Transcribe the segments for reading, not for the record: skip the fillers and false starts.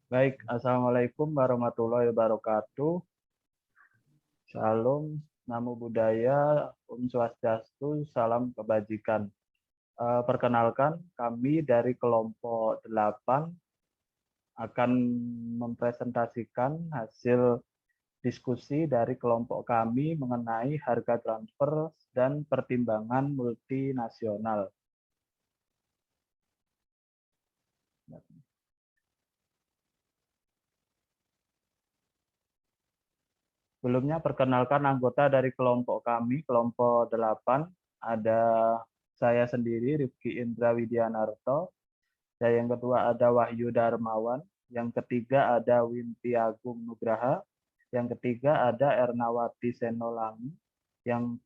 Baik, Assalamualaikum warahmatullahi wabarakatuh. Salam, namo buddhaya, swastiastu, salam kebajikan. Perkenalkan, kami dari kelompok 8 akan mempresentasikan hasil diskusi dari kelompok kami mengenai harga transfer dan pertimbangan multinasional. Sebelumnya perkenalkan anggota dari kelompok kami, kelompok 8, ada saya sendiri, Rifki Indra Widianarto, dan yang kedua ada Wahyu Darmawan, yang ketiga ada Winti Agung Nugraha, yang ketiga ada Ernawati Senolangi, yang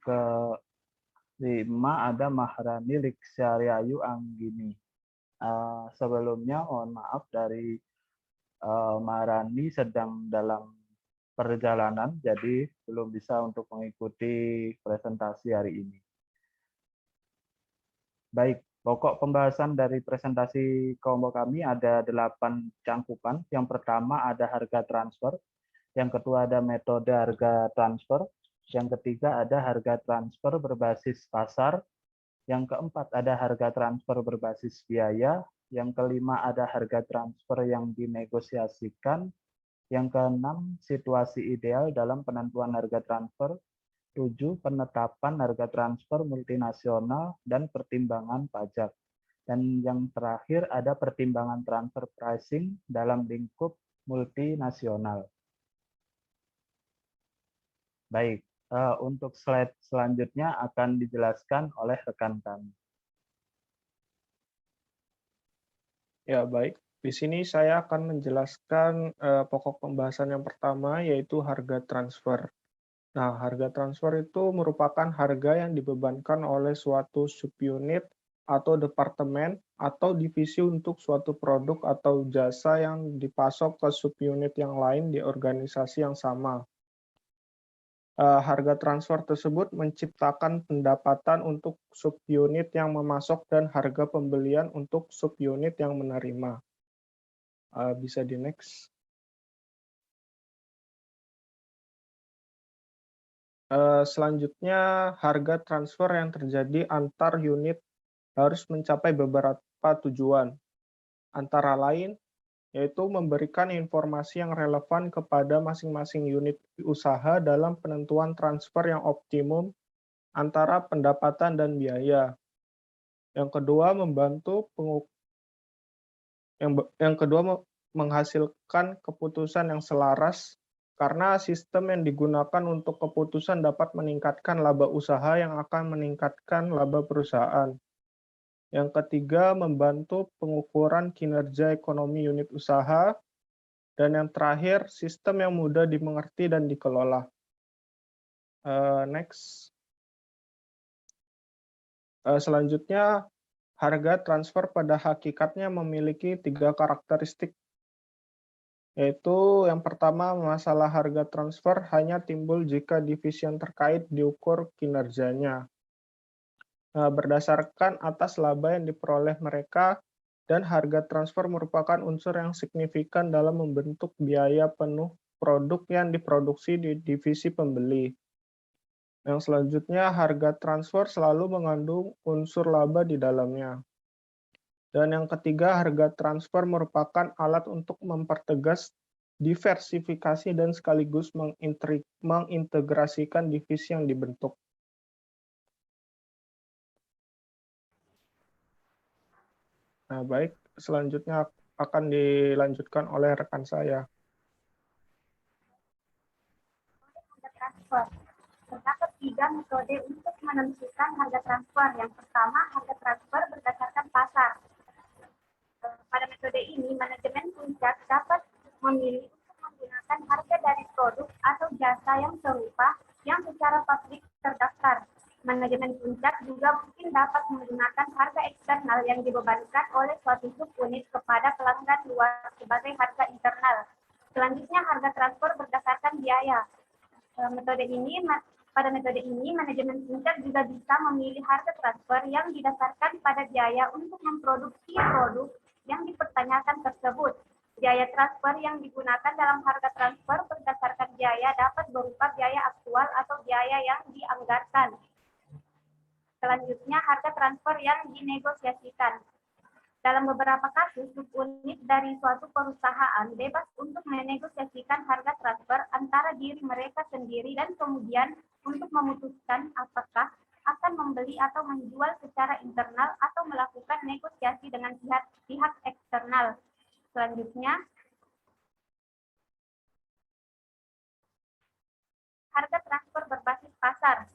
kelima ada Maharani Liksaryayu Anggini. Sebelumnya mohon maaf dari Maharani sedang dalam perjalanan, jadi belum bisa untuk mengikuti presentasi hari ini. Baik, pokok pembahasan dari presentasi kelompok kami ada 8 cangkupan. Yang pertama ada harga transfer, yang kedua ada metode harga transfer, yang ketiga ada harga transfer berbasis pasar, yang keempat ada harga transfer berbasis biaya, yang kelima ada harga transfer yang dinegosiasikan, yang keenam, situasi ideal dalam penentuan harga transfer. 7, penetapan harga transfer multinasional dan pertimbangan pajak. Dan yang terakhir ada pertimbangan transfer pricing dalam lingkup multinasional. Baik, untuk slide selanjutnya akan dijelaskan oleh rekan kami. Ya, baik. Di sini saya akan menjelaskan pokok pembahasan yang pertama, yaitu harga transfer. Nah, harga transfer itu merupakan harga yang dibebankan oleh suatu subunit atau departemen atau divisi untuk suatu produk atau jasa yang dipasok ke subunit yang lain di organisasi yang sama. Harga transfer tersebut menciptakan pendapatan untuk subunit yang memasok dan harga pembelian untuk subunit yang menerima. Bisa di next. Selanjutnya, harga transfer yang terjadi antar unit harus mencapai beberapa tujuan, antara lain yaitu memberikan informasi yang relevan kepada masing-masing unit usaha dalam penentuan transfer yang optimum antara pendapatan dan biaya. Yang kedua, menghasilkan keputusan yang selaras karena sistem yang digunakan untuk keputusan dapat meningkatkan laba usaha yang akan meningkatkan laba perusahaan. Yang ketiga, membantu pengukuran kinerja ekonomi unit usaha. Dan yang terakhir, sistem yang mudah dimengerti dan dikelola. Next. Selanjutnya, harga transfer pada hakikatnya memiliki 3 karakteristik, yaitu yang pertama, masalah harga transfer hanya timbul jika divisi yang terkait diukur kinerjanya. Berdasarkan atas laba yang diperoleh mereka, dan harga transfer merupakan unsur yang signifikan dalam membentuk biaya penuh produk yang diproduksi di divisi pembeli. Yang selanjutnya, harga transfer selalu mengandung unsur laba di dalamnya. Dan yang ketiga, harga transfer merupakan alat untuk mempertegas diversifikasi dan sekaligus mengintegrasikan divisi yang dibentuk. Nah, baik, selanjutnya akan dilanjutkan oleh rekan saya. Transfer. Terdapat 3 metode untuk menentukan harga transfer. Yang pertama, harga transfer berdasarkan pasar. Pada metode ini, manajemen puncak dapat memilih untuk menggunakan harga dari produk atau jasa yang serupa yang secara publik terdaftar. Manajemen puncak juga mungkin dapat menggunakan harga eksternal yang dibebankan oleh suatu subunit kepada pelanggan luar sebagai harga internal. Selanjutnya, harga transfer berdasarkan biaya. Pada metode ini, manajemen puncak juga bisa memilih harga transfer yang didasarkan pada biaya untuk memproduksi produk yang dipertanyakan tersebut. Biaya transfer yang digunakan dalam harga transfer berdasarkan biaya dapat berupa biaya aktual atau biaya yang dianggarkan. Selanjutnya, harga transfer yang dinegosiasikan. Dalam beberapa kasus, subunit dari suatu perusahaan bebas untuk menegosiasikan harga transfer antara diri mereka sendiri dan kemudian untuk memutuskan apakah akan membeli atau menjual secara internal atau melakukan negosiasi dengan pihak eksternal. Selanjutnya, harga transfer berbasis pasar.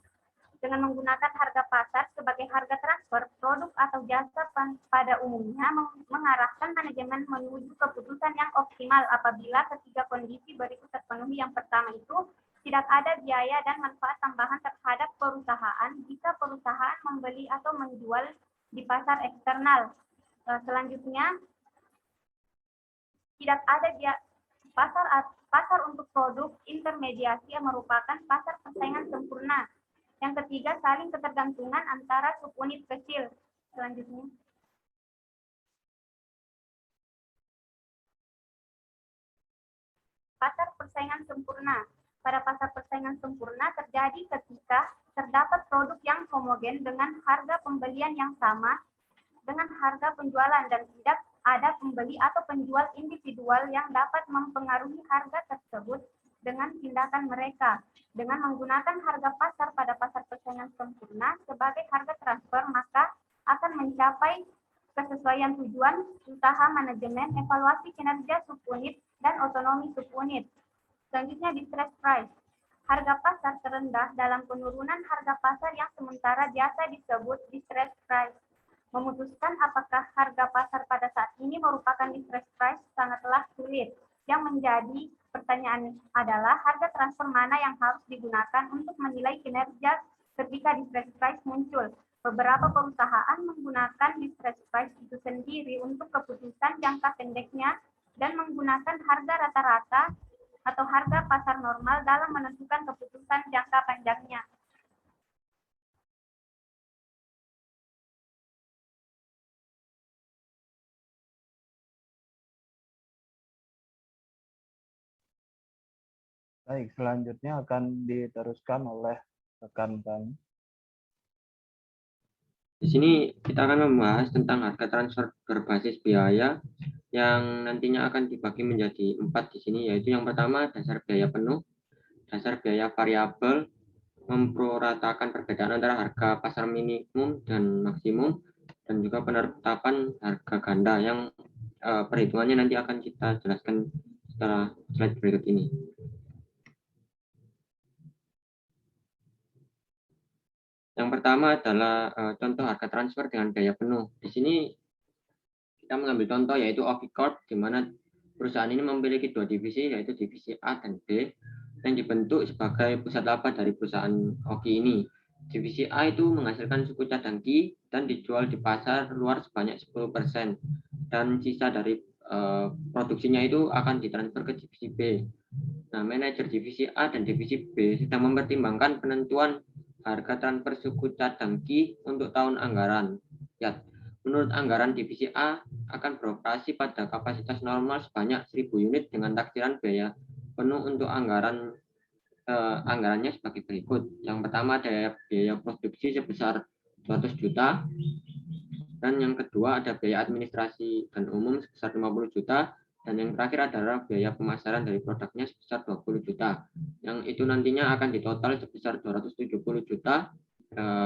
Dengan menggunakan harga pasar sebagai harga transfer, produk atau jasa pada umumnya mengarahkan manajemen menuju keputusan yang optimal apabila ketiga kondisi berikut terpenuhi. Yang pertama itu, tidak ada biaya dan manfaat tambahan terhadap perusahaan jika perusahaan membeli atau menjual di pasar eksternal. Selanjutnya, tidak ada pasar untuk produk intermediasi yang merupakan pasar persaingan sempurna. Yang ketiga, saling ketergantungan antara subunit kecil. Selanjutnya, pasar persaingan sempurna. Pada pasar persaingan sempurna terjadi ketika terdapat produk yang homogen dengan harga pembelian yang sama dengan harga penjualan dan tidak ada pembeli atau penjual individual yang dapat mempengaruhi harga tersebut dengan tindakan mereka. Dengan menggunakan harga pasar pada pasar persaingan sempurna sebagai harga transfer, maka akan mencapai kesesuaian tujuan usaha manajemen, evaluasi kinerja subunit, dan otonomi subunit. Selanjutnya, distress price. Harga pasar terendah dalam penurunan harga pasar yang sementara biasa disebut distress price. Memutuskan apakah harga pasar pada saat ini merupakan distress price sangatlah sulit. Yang menjadi pertanyaan adalah harga transfer mana yang harus digunakan untuk menilai kinerja ketika distress price muncul. Beberapa perusahaan menggunakan distress price itu sendiri untuk keputusan jangka pendeknya dan menggunakan harga rata-rata atau harga pasar normal dalam menentukan keputusan jangka panjangnya. Baik, selanjutnya akan diteruskan oleh rekan kami. Di sini kita akan membahas tentang harga transfer berbasis biaya yang nantinya akan dibagi menjadi 4 di sini, yaitu yang pertama dasar biaya penuh, dasar biaya variabel, memproratakan perbedaan antara harga pasar minimum dan maksimum, dan juga penetapan harga ganda yang perhitungannya nanti akan kita jelaskan setelah slide berikut ini. Yang pertama adalah contoh harga transfer dengan biaya penuh. Di sini kita mengambil contoh yaitu Oki Corp, di mana perusahaan ini memiliki 2 divisi, yaitu divisi A dan B, yang dibentuk sebagai pusat laba dari perusahaan Oki ini. Divisi A itu menghasilkan suku cadang Ki dan dijual di pasar luar sebanyak 10%, dan sisa dari produksinya itu akan ditransfer ke divisi B. Nah, manajer divisi A dan divisi B sedang mempertimbangkan penentuan harga transfer suku cadang Ki untuk tahun anggaran. Ya, menurut anggaran divisi A akan beroperasi pada kapasitas normal sebanyak 1.000 unit dengan taksiran biaya penuh untuk anggarannya sebagai berikut. Yang pertama ada biaya produksi sebesar 200 juta, dan yang kedua ada biaya administrasi dan umum sebesar 50 juta, dan yang terakhir adalah biaya pemasaran dari produknya sebesar 20 juta. Yang itu nantinya akan ditotal sebesar 270 juta.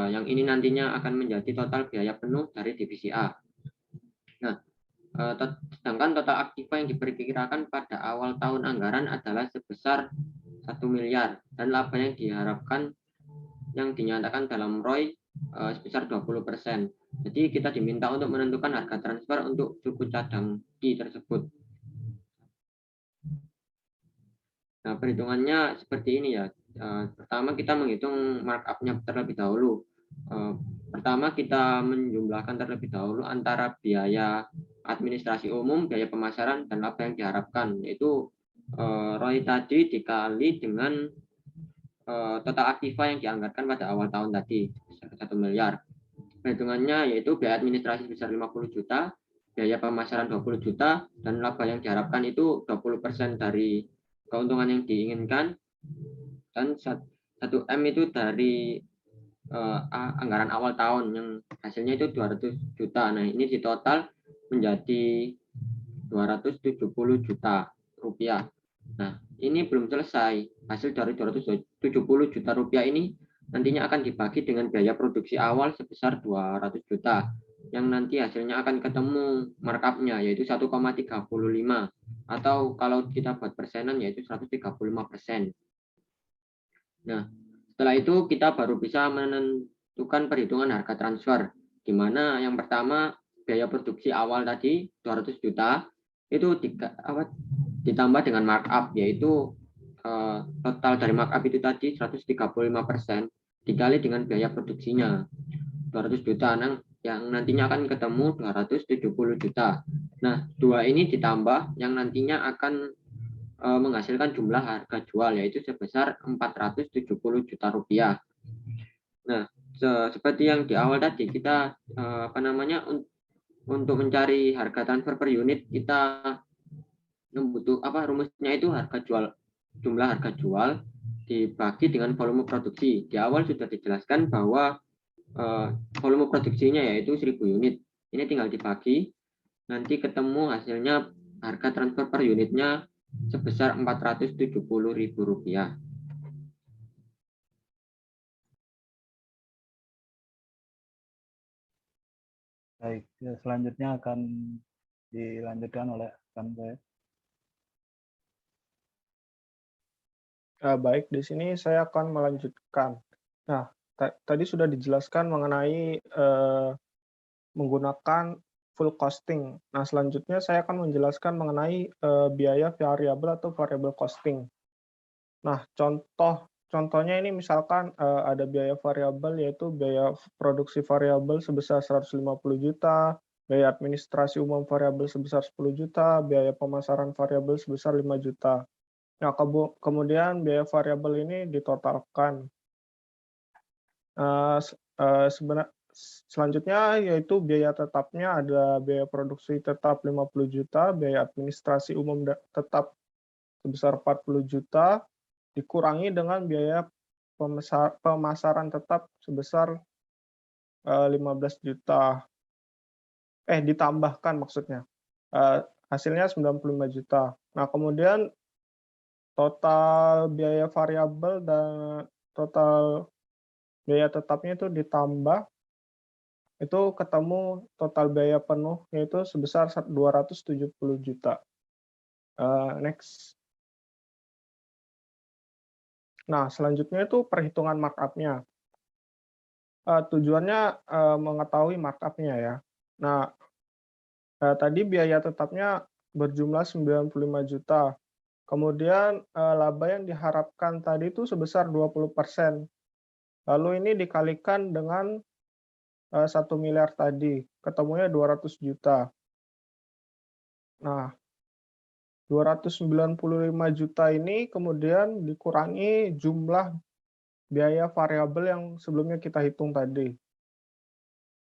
Yang ini nantinya akan menjadi total biaya penuh dari divisi A. Nah, sedangkan total aktiva yang diperkirakan pada awal tahun anggaran adalah sebesar 1 miliar, dan laba yang diharapkan yang dinyatakan dalam ROI sebesar 20%. Jadi kita diminta untuk menentukan harga transfer untuk suku cadang Ki tersebut. Nah, perhitungannya seperti ini ya. Pertama kita menghitung markup-nya terlebih dahulu. Pertama kita menjumlahkan terlebih dahulu antara biaya administrasi umum, biaya pemasaran, dan laba yang diharapkan, yaitu ROI tadi dikali dengan total aktiva yang dianggarkan pada awal tahun tadi, 1 miliar. Perhitungannya yaitu biaya administrasi sebesar 50 juta, biaya pemasaran 20 juta dan laba yang diharapkan itu 20% dari keuntungan yang diinginkan, dan 1M itu dari anggaran awal tahun yang hasilnya itu 200 juta. Nah, ini di total menjadi 270 juta rupiah. Nah, ini belum selesai. Hasil dari 270 juta rupiah ini nantinya akan dibagi dengan biaya produksi awal sebesar 200 juta. Yang nanti hasilnya akan ketemu markup-nya yaitu 1,35 atau kalau kita buat persenan yaitu 135%. Nah, setelah itu kita baru bisa menentukan perhitungan harga transfer, di mana yang pertama biaya produksi awal tadi 200 juta itu ditambah dengan markup, yaitu total dari markup itu tadi 135% dikali dengan biaya produksinya 200 juta, yang nantinya akan ketemu 270 juta. Nah, dua ini ditambah yang nantinya akan menghasilkan jumlah harga jual yaitu sebesar 470 juta rupiah. Nah, seperti yang di awal tadi kita untuk mencari harga transfer per unit kita rumusnya itu jumlah harga jual dibagi dengan volume produksi. Di awal sudah dijelaskan bahwa volume produksinya yaitu 1000 unit. Ini tinggal dibagi, nanti ketemu hasilnya harga transfer per unitnya sebesar Rp470.000. Baik, ya, selanjutnya akan dilanjutkan oleh rekan saya. Baik, di sini saya akan melanjutkan. Nah, tadi sudah dijelaskan mengenai menggunakan full costing. Nah, selanjutnya saya akan menjelaskan mengenai biaya variabel atau variable costing. Nah, contohnya ini misalkan ada biaya variabel yaitu biaya produksi variabel sebesar 150 juta, biaya administrasi umum variabel sebesar 10 juta, biaya pemasaran variabel sebesar 5 juta. Nah, kemudian biaya variabel ini ditotalkan. Selanjutnya yaitu biaya tetapnya ada biaya produksi tetap 50 juta, biaya administrasi umum tetap sebesar 40 juta, dikurangi dengan biaya pemasaran tetap sebesar 15 juta. Ditambahkan maksudnya. Hasilnya 95 juta. Nah, kemudian total biaya variabel dan total biaya tetapnya itu ditambah, itu ketemu total biaya penuh yaitu sebesar 270 juta. Next. Nah, selanjutnya itu perhitungan markup-nya. Tujuannya mengetahui markup-nya ya. Nah, tadi biaya tetapnya berjumlah 95 juta. Kemudian laba yang diharapkan tadi itu sebesar 20%. Lalu ini dikalikan dengan 1 miliar tadi, ketemunya 200 juta. Nah, 295 juta ini kemudian dikurangi jumlah biaya variabel yang sebelumnya kita hitung tadi.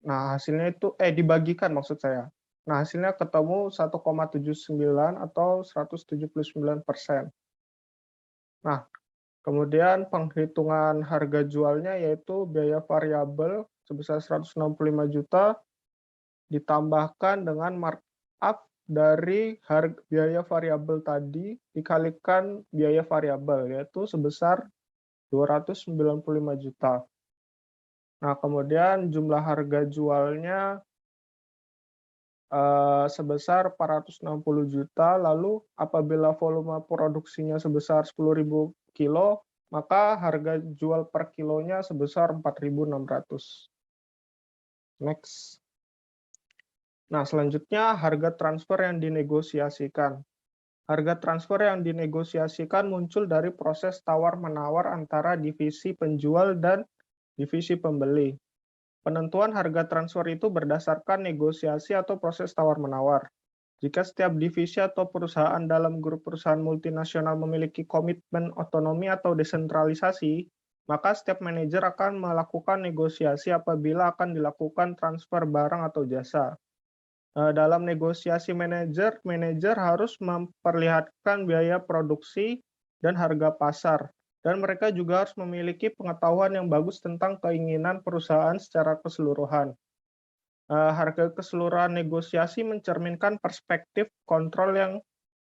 Nah, hasilnya itu dibagikan maksud saya. Nah, hasilnya ketemu 1,79 atau 179%. Nah, kemudian penghitungan harga jualnya yaitu biaya variabel sebesar 165 juta ditambahkan dengan markup dari biaya variabel tadi dikalikan biaya variabel yaitu sebesar 295 juta. Nah, kemudian jumlah harga jualnya sebesar 460 juta, lalu apabila volume produksinya sebesar 10.000 kilo, maka harga jual per kilonya sebesar 4.600. Next. Nah, selanjutnya harga transfer yang dinegosiasikan. Harga transfer yang dinegosiasikan muncul dari proses tawar-menawar antara divisi penjual dan divisi pembeli. Penentuan harga transfer itu berdasarkan negosiasi atau proses tawar-menawar. Jika setiap divisi atau perusahaan dalam grup perusahaan multinasional memiliki komitmen otonomi atau desentralisasi, maka setiap manajer akan melakukan negosiasi apabila akan dilakukan transfer barang atau jasa. Dalam negosiasi manajer, manajer harus memperlihatkan biaya produksi dan harga pasar. Dan mereka juga harus memiliki pengetahuan yang bagus tentang keinginan perusahaan secara keseluruhan. Harga keseluruhan negosiasi mencerminkan perspektif kontrol yang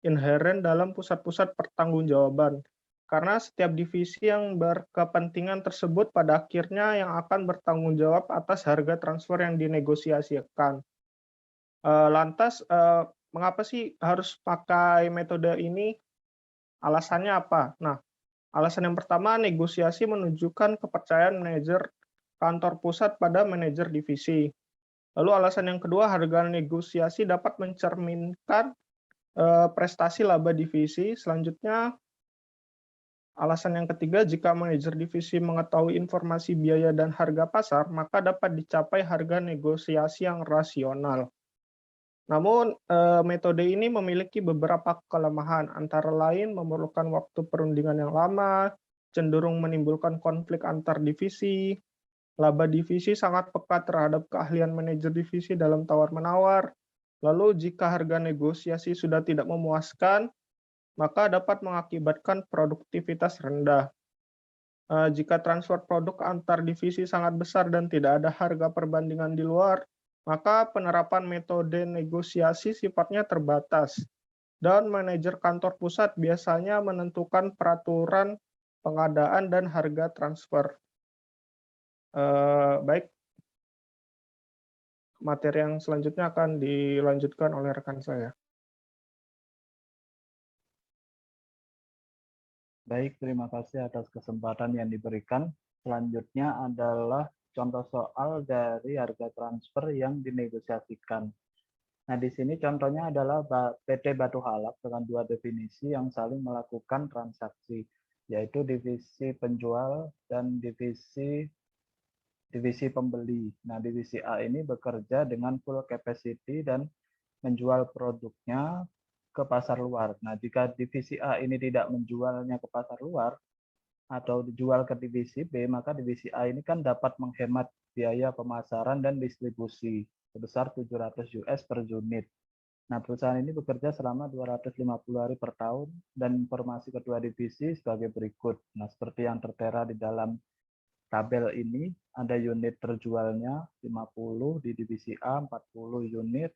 inheren dalam pusat-pusat pertanggungjawaban. Karena setiap divisi yang berkepentingan tersebut pada akhirnya yang akan bertanggung jawab atas harga transfer yang dinegosiasikan. Lantas, mengapa sih harus pakai metode ini? Alasannya apa? Nah, alasan yang pertama, negosiasi menunjukkan kepercayaan manajer kantor pusat pada manajer divisi. Lalu alasan yang kedua, harga negosiasi dapat mencerminkan prestasi laba divisi. Selanjutnya, alasan yang ketiga, jika manajer divisi mengetahui informasi biaya dan harga pasar, maka dapat dicapai harga negosiasi yang rasional. Namun, metode ini memiliki beberapa kelemahan, antara lain memerlukan waktu perundingan yang lama, cenderung menimbulkan konflik antar divisi, laba divisi sangat peka terhadap keahlian manajer divisi dalam tawar-menawar, lalu jika harga negosiasi sudah tidak memuaskan, maka dapat mengakibatkan produktivitas rendah. Jika transfer produk antar divisi sangat besar dan tidak ada harga perbandingan di luar, maka penerapan metode negosiasi sifatnya terbatas, dan manajer kantor pusat biasanya menentukan peraturan pengadaan dan harga transfer. Baik, materi yang selanjutnya akan dilanjutkan oleh rekan saya. Baik, terima kasih atas kesempatan yang diberikan. Selanjutnya adalah contoh soal dari harga transfer yang dinegosiasikan. Nah, di sini contohnya adalah PT Batu Halak dengan dua definisi yang saling melakukan transaksi, yaitu divisi penjual dan divisi pembeli. Nah, divisi A ini bekerja dengan full capacity dan menjual produknya ke pasar luar. Nah, jika divisi A ini tidak menjualnya ke pasar luar atau dijual ke divisi B, maka divisi A ini kan dapat menghemat biaya pemasaran dan distribusi sebesar 700 US per unit. Nah, perusahaan ini bekerja selama 250 hari per tahun dan informasi kedua divisi sebagai berikut. Nah, seperti yang tertera di dalam tabel ini, ada unit terjualnya 50 di divisi A, 40 unit,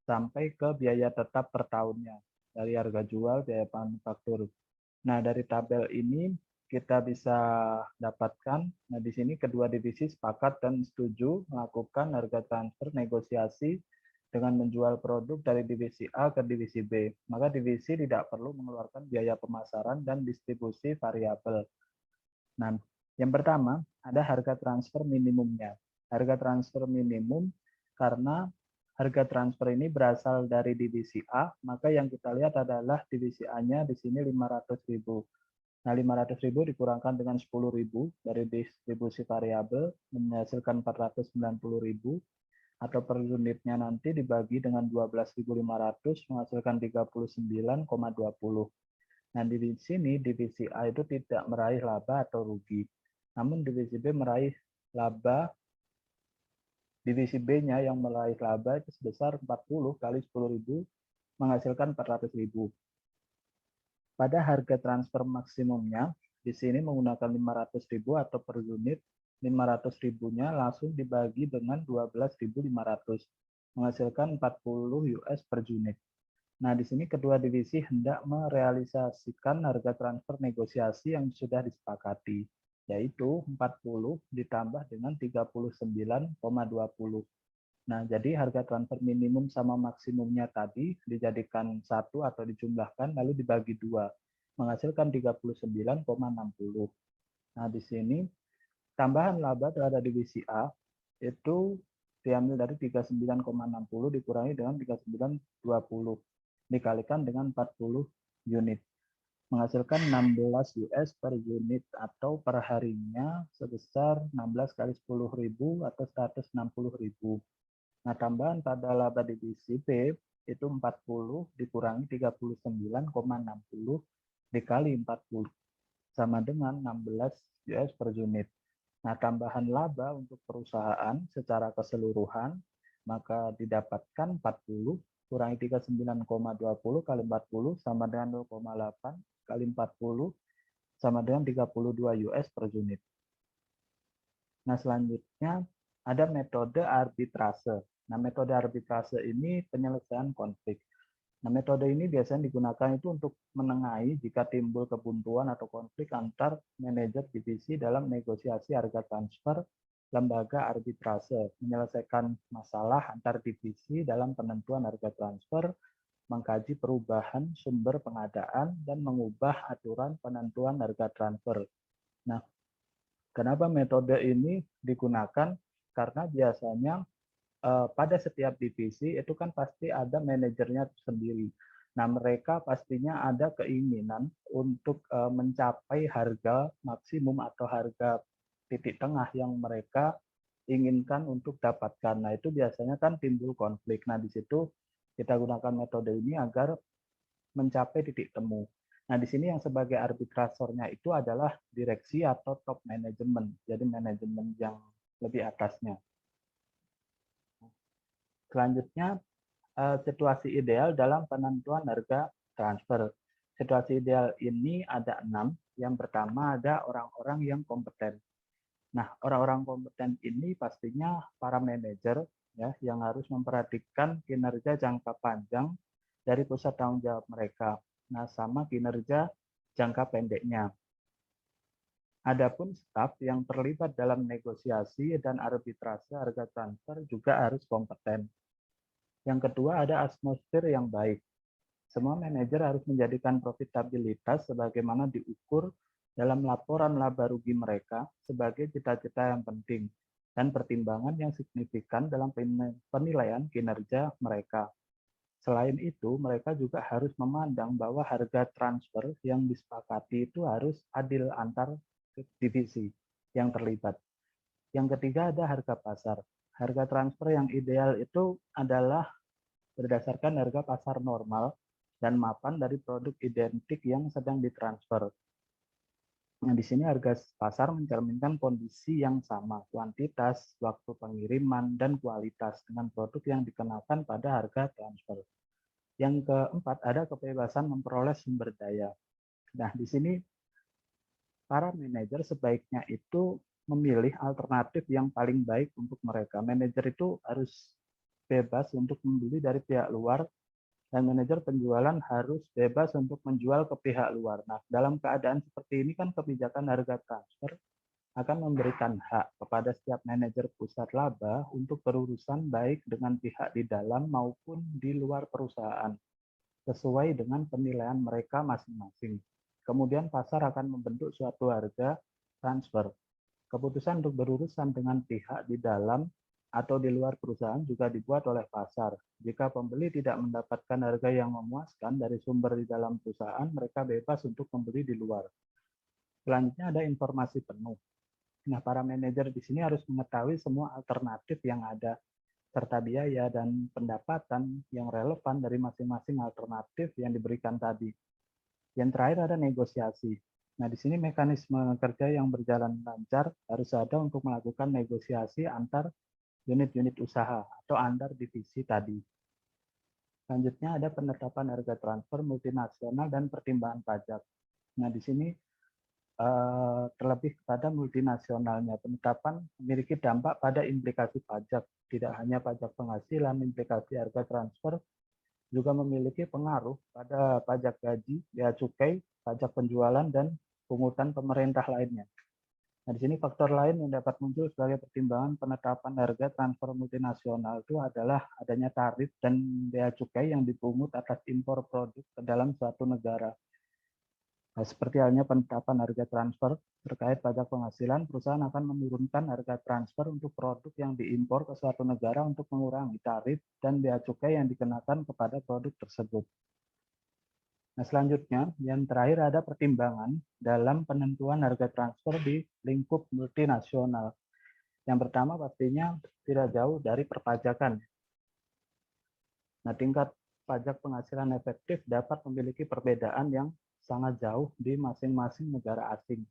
sampai ke biaya tetap per tahunnya, dari harga jual, biaya manufaktur. Nah, dari tabel ini kita bisa dapatkan, nah di sini kedua divisi sepakat dan setuju melakukan harga transfer negosiasi dengan menjual produk dari divisi A ke divisi B. Maka divisi tidak perlu mengeluarkan biaya pemasaran dan distribusi variabel. Nah, yang pertama ada harga transfer minimumnya. Harga transfer minimum karena harga transfer ini berasal dari divisi A, maka yang kita lihat adalah divisi A-nya di sini 500.000. Nah, 500.000 dikurangkan dengan 10.000 dari distribusi variabel menghasilkan 490.000, atau per unitnya nanti dibagi dengan 12.500 menghasilkan 39,20. Nah, di sini divisi A itu tidak meraih laba atau rugi. Namun divisi B meraih laba. Divisi B-nya yang meraih laba itu sebesar 40 kali 10.000 menghasilkan 400.000. Pada harga transfer maksimumnya, di sini menggunakan 500.000 atau per unit, 500.000-nya langsung dibagi dengan 12.500, menghasilkan 40 US per unit. Nah, di sini kedua divisi hendak merealisasikan harga transfer negosiasi yang sudah disepakati, yaitu 40 ditambah dengan 39,20. Nah, jadi harga transfer minimum sama maksimumnya tadi dijadikan satu atau dijumlahkan lalu dibagi dua, menghasilkan 39,60. Nah, di sini tambahan laba terhadap divisi A itu diambil dari 39,60 dikurangi dengan 39,20 dikalikan dengan 40 unit, menghasilkan 16 US per unit atau per harinya sebesar 16 kali 10.000 atau 160.000. Nah, tambahan pada laba divisi B itu 40 dikurangi 39,60 dikali 40 sama dengan 16 US per unit. Nah, tambahan laba untuk perusahaan secara keseluruhan maka didapatkan 40 kurangi 39,20 kali 40 sama dengan 0,8 kali 40 sama dengan 32 US per unit. Nah, selanjutnya ada metode arbitrase. Nah, metode arbitrase ini penyelesaian konflik. Nah, metode ini biasanya digunakan itu untuk menengahi jika timbul kebuntuan atau konflik antar manajer divisi dalam negosiasi harga transfer lembaga arbitrase, menyelesaikan masalah antar divisi dalam penentuan harga transfer, mengkaji perubahan sumber pengadaan, dan mengubah aturan penentuan harga transfer. Nah, kenapa metode ini digunakan? Karena biasanya pada setiap divisi itu kan pasti ada manajernya sendiri. Nah, mereka pastinya ada keinginan untuk mencapai harga maksimum atau harga titik tengah yang mereka inginkan untuk dapatkan. Nah, itu biasanya kan timbul konflik. Nah, di situ kita gunakan metode ini agar mencapai titik temu. Nah, di sini yang sebagai arbitrasornya itu adalah direksi atau top management, jadi manajemen yang lebih atasnya. Selanjutnya, situasi ideal dalam penentuan harga transfer. Situasi ideal ini ada 6. Yang pertama ada orang-orang yang kompeten. Nah, orang-orang kompeten ini pastinya para manajer ya yang harus memperhatikan kinerja jangka panjang dari pusat tanggung jawab mereka. Nah, sama kinerja jangka pendeknya. Adapun staf yang terlibat dalam negosiasi dan arbitrase harga transfer juga harus kompeten. Yang kedua ada atmosfer yang baik. Semua manajer harus menjadikan profitabilitas sebagaimana diukur dalam laporan laba rugi mereka sebagai cita-cita yang penting dan pertimbangan yang signifikan dalam penilaian kinerja mereka. Selain itu, mereka juga harus memandang bahwa harga transfer yang disepakati itu harus adil antar divisi yang terlibat. Yang ketiga ada harga pasar. Harga transfer yang ideal itu adalah berdasarkan harga pasar normal dan mapan dari produk identik yang sedang ditransfer. Nah, di sini harga pasar mencerminkan kondisi yang sama, kuantitas, waktu pengiriman, dan kualitas dengan produk yang dikenakan pada harga transfer. Yang keempat, ada kebebasan memperoleh sumber daya. Nah, di sini para manajer sebaiknya itu memilih alternatif yang paling baik untuk mereka. Manajer itu harus bebas untuk membeli dari pihak luar, dan manajer penjualan harus bebas untuk menjual ke pihak luar. Nah, dalam keadaan seperti ini kan kebijakan harga transfer akan memberikan hak kepada setiap manajer pusat laba untuk berurusan baik dengan pihak di dalam maupun di luar perusahaan, sesuai dengan penilaian mereka masing-masing. Kemudian pasar akan membentuk suatu harga transfer. Keputusan untuk berurusan dengan pihak di dalam atau di luar perusahaan juga dibuat oleh pasar. Jika pembeli tidak mendapatkan harga yang memuaskan dari sumber di dalam perusahaan, mereka bebas untuk membeli di luar. Selanjutnya ada informasi penuh. Nah, para manajer di sini harus mengetahui semua alternatif yang ada, serta biaya dan pendapatan yang relevan dari masing-masing alternatif yang diberikan tadi. Yang terakhir ada negosiasi. Nah, di sini mekanisme kerja yang berjalan lancar harus ada untuk melakukan negosiasi antar unit-unit usaha atau antar divisi tadi. Selanjutnya ada penetapan harga transfer multinasional dan pertimbangan pajak. Nah, di sini terlebih kepada multinasionalnya. Penetapan memiliki dampak pada implikasi pajak, tidak hanya pajak penghasilan, implikasi harga transfer juga memiliki pengaruh pada pajak gaji, bea cukai, pajak penjualan, dan pungutan pemerintah lainnya. Nah, di sini faktor lain yang dapat muncul sebagai pertimbangan penetapan harga transfer multinasional itu adalah adanya tarif dan bea cukai yang dipungut atas impor produk ke dalam suatu negara. Nah, seperti halnya penetapan harga transfer terkait pajak penghasilan, perusahaan akan menurunkan harga transfer untuk produk yang diimpor ke suatu negara untuk mengurangi tarif dan bea cukai yang dikenakan kepada produk tersebut. Nah, selanjutnya, yang terakhir ada pertimbangan dalam penentuan harga transfer di lingkup multinasional. Yang pertama pastinya tidak jauh dari perpajakan. Nah, tingkat pajak penghasilan efektif dapat memiliki perbedaan yang sangat jauh di masing-masing negara asing.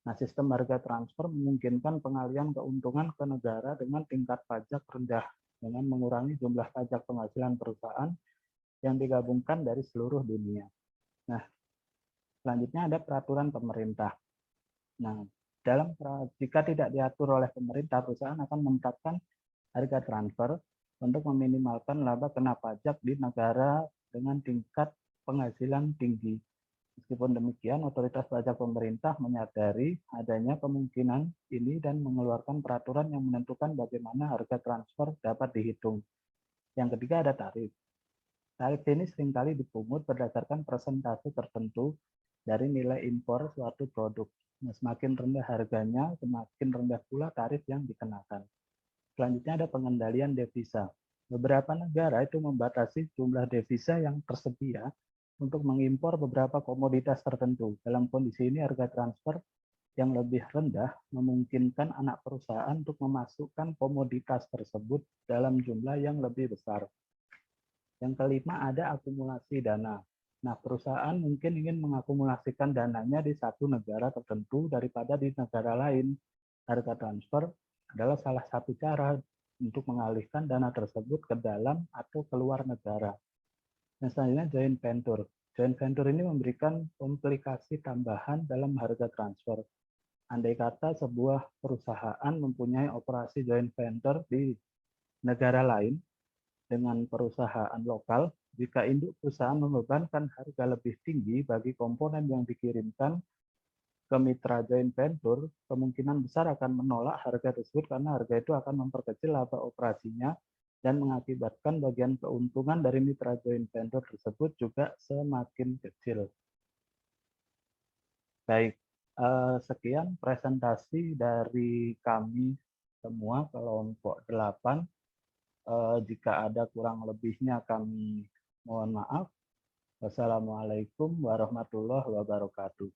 Nah, sistem harga transfer memungkinkan pengalian keuntungan ke negara dengan tingkat pajak rendah. dengan mengurangi jumlah pajak penghasilan perusahaan yang digabungkan dari seluruh dunia. Nah, selanjutnya ada peraturan pemerintah. Nah, jika tidak diatur oleh pemerintah, perusahaan akan menetapkan harga transfer untuk meminimalkan laba kena pajak di negara dengan tingkat penghasilan tinggi. Meskipun demikian, otoritas pajak pemerintah menyadari adanya kemungkinan ini dan mengeluarkan peraturan yang menentukan bagaimana harga transfer dapat dihitung. Yang ketiga ada tarif. Tarif ini seringkali dipungut berdasarkan persentase tertentu dari nilai impor suatu produk. Nah, semakin rendah harganya, semakin rendah pula tarif yang dikenakan. Selanjutnya ada pengendalian devisa. Beberapa negara itu membatasi jumlah devisa yang tersedia untuk mengimpor beberapa komoditas tertentu. Dalam kondisi ini harga transfer yang lebih rendah memungkinkan anak perusahaan untuk memasukkan komoditas tersebut dalam jumlah yang lebih besar. Yang kelima ada akumulasi dana. Nah, perusahaan mungkin ingin mengakumulasikan dananya di satu negara tertentu daripada di negara lain. Harga transfer adalah salah satu cara untuk mengalihkan dana tersebut ke dalam atau keluar negara. Nah, selanjutnya joint venture. Joint venture ini memberikan komplikasi tambahan dalam harga transfer. Andai kata sebuah perusahaan mempunyai operasi joint venture di negara lain dengan perusahaan lokal, jika induk perusahaan membebankan harga lebih tinggi bagi komponen yang dikirimkan ke mitra joint venture, kemungkinan besar akan menolak harga tersebut karena harga itu akan memperkecil laba operasinya dan mengakibatkan bagian keuntungan dari mitra joint venture tersebut juga semakin kecil. Baik, sekian presentasi dari kami semua kelompok 8. Jika ada kurang lebihnya kami mohon maaf. Wassalamualaikum warahmatullahi wabarakatuh.